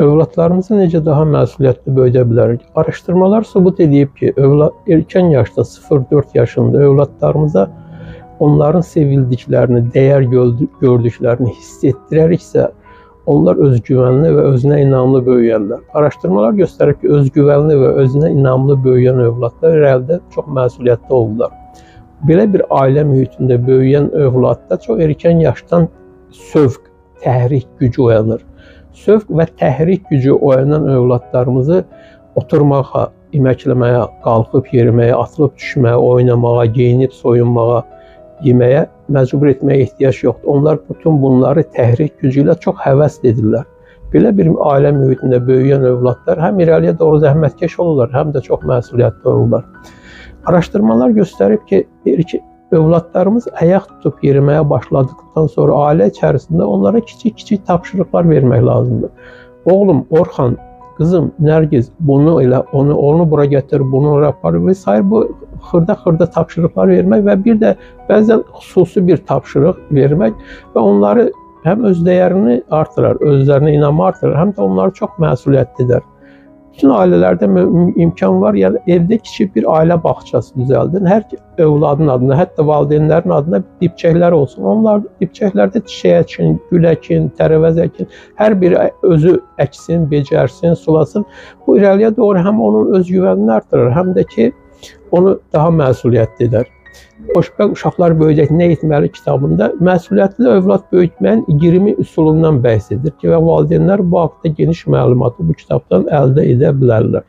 Övladlarımızı necə daha məsuliyyətli böyüdə bilərik? Araşdırmalar sübut edib ki, erkən yaşda 0-4 yaşında övladlarımıza onların sevildiklərini, dəyər gördüklərini hiss etdirəriksə, onlar özgüvənli və özünə inamlı böyüyərlər. Araşdırmalar göstərir ki, özgüvənli və özünə inamlı böyüyən övladlar irəlidə çox məsuliyyətli olurlar. Belə bir ailə mühitində böyüyən övladda çox erkən yaşdan sövq, təhrik gücü oyanır. Sövq və təhrik gücü oyanan övladlarımızı oturmağa, iməkləməyə, qalxıb yeriməyə, atılıb düşməyə, oynamağa, geyinib soyunmağa, yeməyə məcbur etməyə ehtiyac yoxdur. Onlar bütün bunları təhrik gücü ilə çox həvəs edirlər. Belə bir ailə mühitində böyüyən övladlar həm irəliyə doğru zəhmətkeş olurlar, həm də çox məsuliyyətli olurlar. Araşdırmalar göstərib ki, övladlarımız ayaq tutub yeriməyə başladıqdan sonra ailə içərisində onlara kiçik-kiçik tapşırıqlar vermək lazımdır. Oğlum, Orxan, qızım, Nərgiz, bunu elə, onu bura gətir, bunu ora apar və s. Bu xırda-xırda tapşırıqlar vermək və bir də bəzən xüsusi bir tapşırıq vermək və onları həm öz dəyərini artırar, özlərinə inamı artırar, həm də onları çox məsuliyyətli edər. Bütün ailələrdə imkan var, yəni evdə kiçik bir ailə bağçası düzəldin. Hər övladın adına, hətta valideynlərin adına dibçəklər olsun. Onlar dibçəklərdə çiçək əkin, gül əkin, tərəvəz əkin, hər biri özü əksin, becərsin, sulasın. Bu irəliyə doğru həm onun özgüvənini artırır, həm də ki, onu daha məsuliyyətli edər. Xoşbəxt uşaqlar böyüyəcək nə etməli kitabında məsuliyyətli övlad böyütməyin 20 üsulundan bəhs edir ki, və valideynlər bu haqda geniş məlumatı bu kitabdan əldə edə bilərlər.